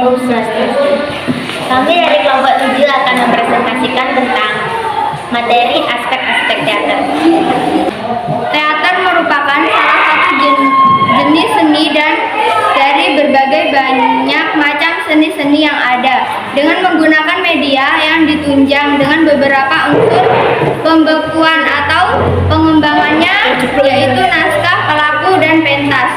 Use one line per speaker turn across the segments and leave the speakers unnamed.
Kami dari kelompok 7 akan mempresentasikan tentang materi aspek-aspek teater.
Teater merupakan salah satu jenis seni dan dari berbagai banyak macam seni-seni yang ada, dengan menggunakan media yang ditunjang dengan beberapa unsur pembekuan atau pengembangannya, yaitu naskah, pelaku, dan pentas.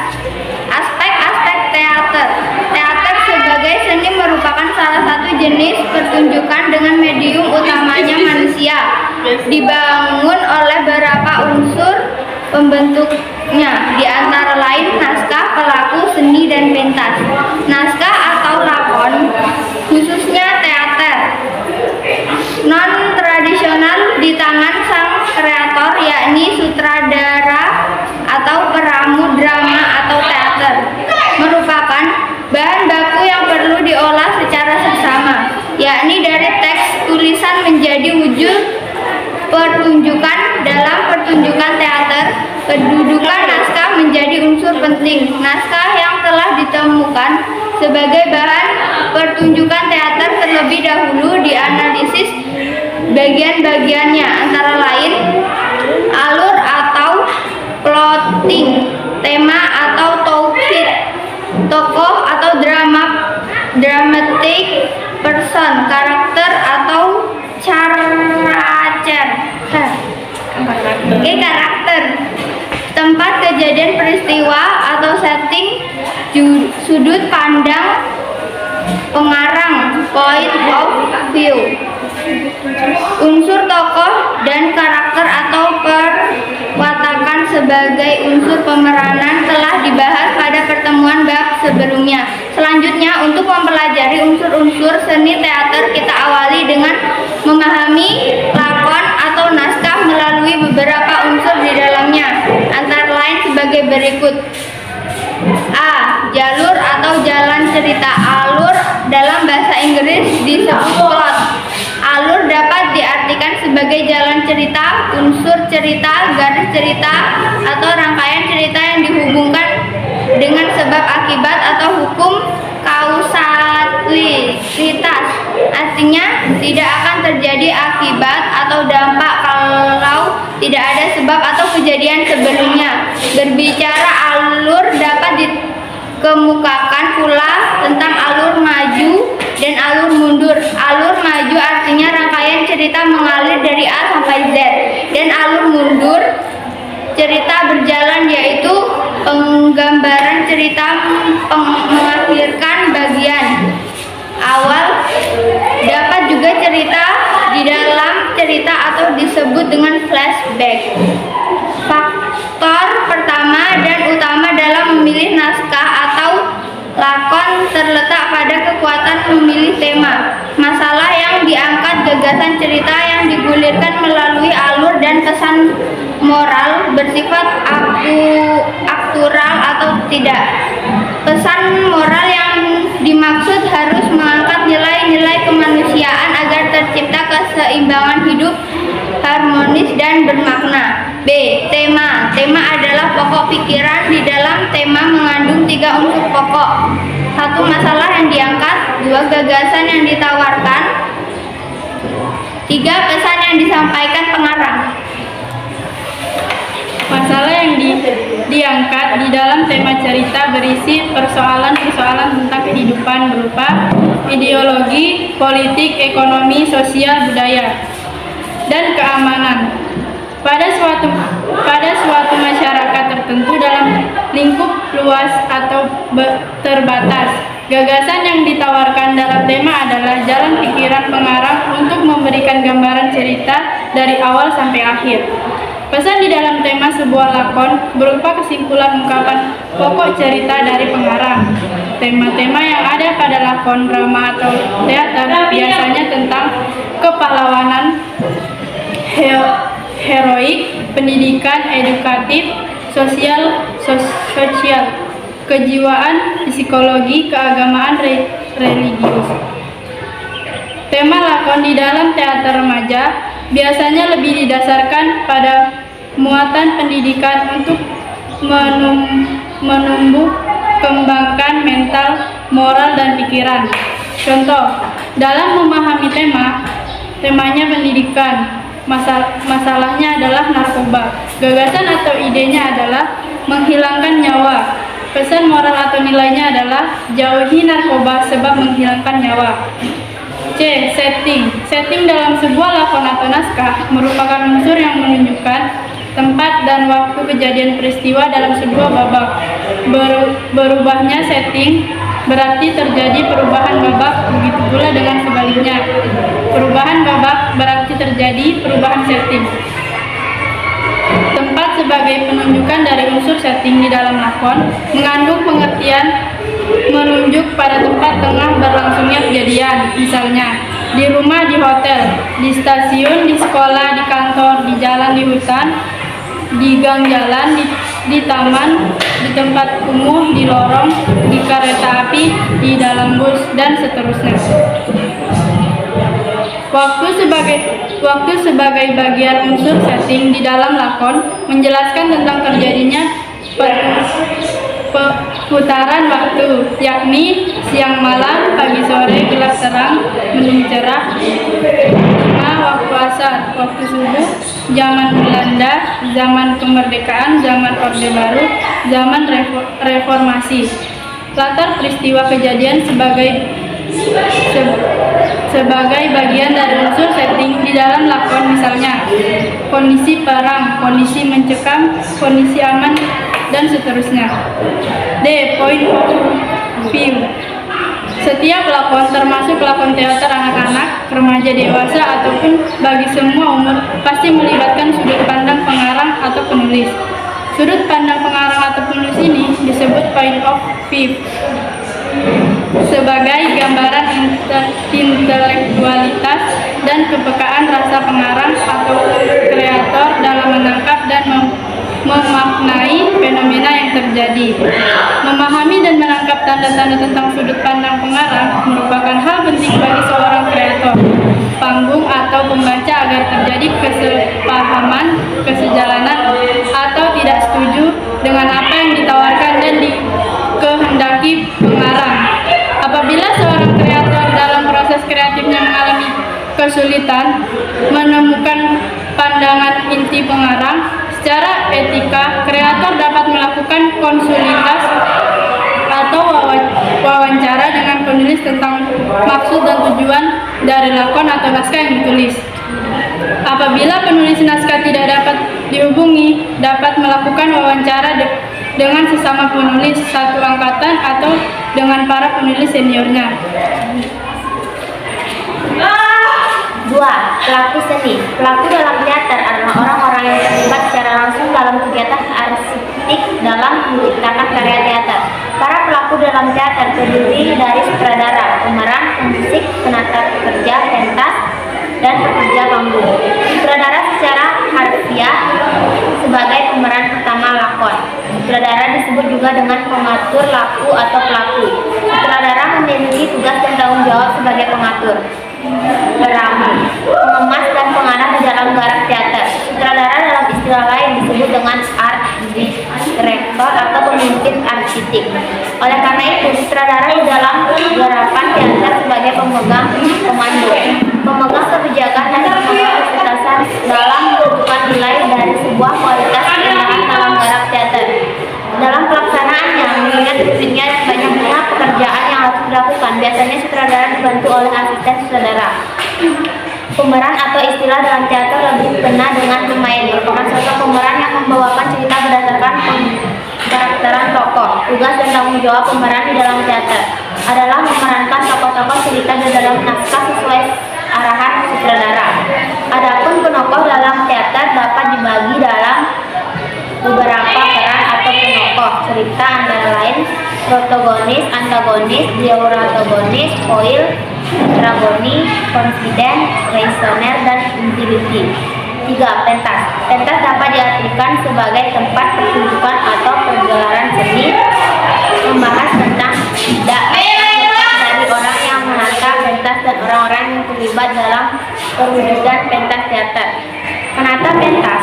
Aspek-aspek teater. Teater sebagai seni merupakan salah satu jenis pertunjukan dengan medium utamanya manusia, dibangun oleh beberapa unsur pembentuknya, di antara lain naskah, pelaku, seni, dan pentas. Naskah atau lakon, khususnya teater non-tradisional di tangan sang kreator, yakni sutradara atau peramu drama atau teater, merupakan bahan baku yang perlu diolah secara seksama, yakni dari teks tulisan menjadi wujud pertunjukan. Dalam pertunjukan teater, kedudukan naskah menjadi unsur penting. Naskah yang telah ditemukan sebagai bahan pertunjukan teater terlebih dahulu dianalisis bagian-bagiannya, antara lain alur atau plotting, tema atau tauhid, tokoh atau dramatic person, karakter atau karakter, tempat kejadian peristiwa atau setting, sudut pandang pengarang, point of view, unsur tokoh dan karakter atau perwatakan sebagai unsur pemeranan telah dibahas pada pertemuan bab sebelumnya. Selanjutnya, untuk mempelajari unsur-unsur seni teater, kita awali dengan memahami lakon atau naskah melalui beberapa unsur di dalamnya, antara lain sebagai berikut. A. Jalur atau jalan cerita. Alur dalam bahasa Inggris disebut plot. Alur dapat diartikan sebagai jalan cerita, unsur cerita, garis cerita, atau rangkaian cerita yang dihubungkan dengan sebab akibat atau hukum kausalitas. Artinya, tidak akan terjadi akibat atau dampak kalau tidak ada sebab atau kejadian sebelumnya. Berbicara alur dapat dikemukakan pula tentang alur maju dan alur mundur. Alur maju artinya rangkaian cerita mengalir dari A sampai Z, dan alur mundur cerita berjalan, yaitu penggambaran cerita mengakhirkan bagian awal. Dapat juga cerita di dalam cerita atau disebut dengan flashback. Faktor pertama dan utama dalam memilih naskah atau lakon terletak pada kekuatan memilih tema, masalah yang diangkat, gagasan cerita yang digulirkan melalui alur, dan pesan moral bersifat aktural atau tidak. Pesan moral yang dimaksud harus mengangkat nilai-nilai kemanusiaan agar tercipta keseimbangan hidup harmonis dan bermakna. B. Tema. Tema adalah pokok pikiran. Di dalam tema mengandung 3 unsur pokok. 1. Masalah yang diangkat. 2. Gagasan yang ditawarkan. 3. Pesan yang disampaikan pengarang.
Masalah yang diangkat di dalam tema cerita berisi persoalan-persoalan tentang kehidupan berupa ideologi, politik, ekonomi, sosial, budaya, dan keamanan pada suatu masyarakat tertentu dalam lingkup luas atau terbatas. Gagasan yang ditawarkan dalam tema adalah jalan pikiran pengarang untuk memberikan gambaran cerita dari awal sampai akhir. Pesan di dalam tema sebuah lakon berupa kesimpulan ungkapan pokok cerita dari pengarang. Tema-tema yang ada pada lakon, drama, atau teater biasanya tentang kepahlawanan, heroik, pendidikan, edukatif, sosial, kejiwaan, psikologi, keagamaan, religius. Tema lakon di dalam teater remaja biasanya lebih didasarkan pada muatan pendidikan untuk menumbuh kembangkan mental moral, dan pikiran. Contoh, dalam memahami temanya pendidikan, masalahnya adalah narkoba. Gagasan atau idenya adalah menghilangkan nyawa. Pesan moral atau nilainya adalah jauhi narkoba sebab menghilangkan nyawa. C. Setting. Setting dalam sebuah lakon atau naskah merupakan unsur yang menunjukkan tempat dan waktu kejadian peristiwa dalam sebuah babak. Berubahnya setting berarti terjadi perubahan babak, begitu pula dengan sebaliknya. Perubahan babak berarti terjadi perubahan setting. Tempat sebagai penunjukan dari unsur setting di dalam lakon mengandung pengertian menunjuk pada tempat tengah berlangsungnya kejadian, misalnya di rumah, di hotel, di stasiun, di sekolah, di kantor, di jalan, di hutan, di gang jalan, di taman, di tempat kumuh, di lorong, di kereta api, di dalam bus, dan seterusnya. Waktu sebagai bagian unsur setting di dalam lakon menjelaskan tentang terjadinya putaran waktu, yakni siang malam, pagi sore, gelap terang, mendung cerah, waktu asar, waktu subuh, zaman Belanda, zaman kemerdekaan, zaman Orde Baru, zaman reformasi. Latar peristiwa kejadian sebagai bagian dari unsur setting di dalam lakon, misalnya kondisi perang, kondisi mencekam, kondisi aman, dan seterusnya. D. Point of view. Setiap lakon, termasuk lakon teater anak-anak, remaja, dewasa, ataupun bagi semua umur, pasti melibatkan sudut pandang pengarang atau penulis. Sudut pandang pengarang atau penulis ini disebut point of view sebagai gambaran intelektualitas dan kepekaan rasa pengarang atau kreator dalam menangkap dan memaknai fenomena yang terjadi. Memahami dan menangkap tanda-tanda tentang sudut pandang pengarang merupakan hal penting bagi seorang kreator panggung atau pembaca agar terjadi kesepahaman, kesejalanan, atau tidak setuju dengan apa yang ditawarkan dan dikehendaki pengarang. Apabila seorang kreator dalam proses kreatifnya mengalami kesulitan menemukan pandangan inti pengarang, secara etika, kreator dapat melakukan konsultasi atau wawancara dengan penulis tentang maksud dan tujuan dari lakon atau naskah yang ditulis. Apabila penulis naskah tidak dapat dihubungi, dapat melakukan wawancara dengan sesama penulis satu angkatan atau dengan para penulis seniornya.
2. Pelaku seni. Pelaku dalam teater adalah orang-orang yang terlibat secara langsung dalam kegiatan artistik dalam menciptakan karya teater. Para pelaku dalam teater terdiri dari sutradara, pemeran, pemusik, penata pekerja, pentas, dan pekerja panggung. Sutradara secara harfiah sebagai pemeran utama lakon. Sutradara disebut juga dengan pengatur laku atau pelaku. Sutradara memiliki tugas dan tanggung jawab sebagai pengatur, peramu, pengemas, dan pengarah di dalam garap teater. Sutradara dalam istilah lain disebut dengan art director atau pemimpin artistik. Oleh karena itu, sutradara di dalam garapan teater sebagai pemegang komando, pemegang kebijakan, dan pemegang kesuksesan dalam menentukan nilai dari sebuah kualitas keindahan dalam garap teater. Dalam pelaksanaannya, mengingat rutinnya dan banyaknya pekerjaan yang harus dilakukan, biasanya sutradara dibantu oleh asisten sutradara. Pemeran atau istilah dalam teater lebih kena dengan pemain, merupakan sosok pemeran yang membawakan cerita berdasarkan karakteran tokoh. Tugas dan tanggung jawab pemeran di dalam teater adalah memerankan tokoh-tokoh cerita di dalam naskah sesuai arahan sutradara. Adapun penokoh dalam teater dapat dibagi dalam beberapa peran atau penokoh cerita, antara lain protagonis, antagonis, dialogonis, foil, antagonis, confident, reasoner, dan intimidasi. 3. Pentas. Pentas dapat diartikan sebagai tempat pertunjukan atau pergelaran seni, membahas tentang tidak dari orang yang menata pentas dan orang-orang yang terlibat dalam perwujudan pentas teater. Penata pentas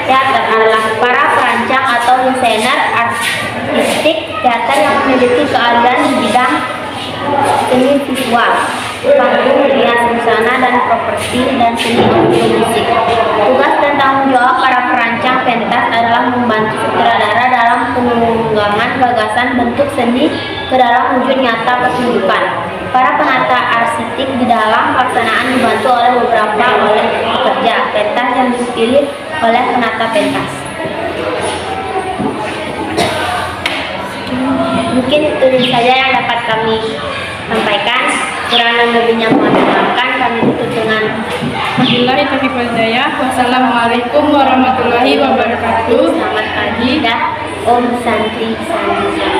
teater adalah para perancang atau desainer artistik teater yang memiliki keahlian di bidang seni visual, panggung, hias busana dan properti, dan seni audio musik. Tugas dan tanggung jawab para perancang pentas adalah membantu sutradara dalam penunggangan gagasan bentuk seni ke dalam wujud nyata pertunjukan. Para penata arsitek di dalam pelaksanaan dibantu oleh beberapa pekerja pentas yang dipilih oleh penata pentas. Mungkin itu saja yang dapat kami sampaikan. Kurang dan lebihnya mohon dimaafkan. Kami tutup dengan
Wabillahi taufiq wal hidayah. Wassalamualaikum warahmatullahi wabarakatuh.
selamat pagi dan Om Santi Santi.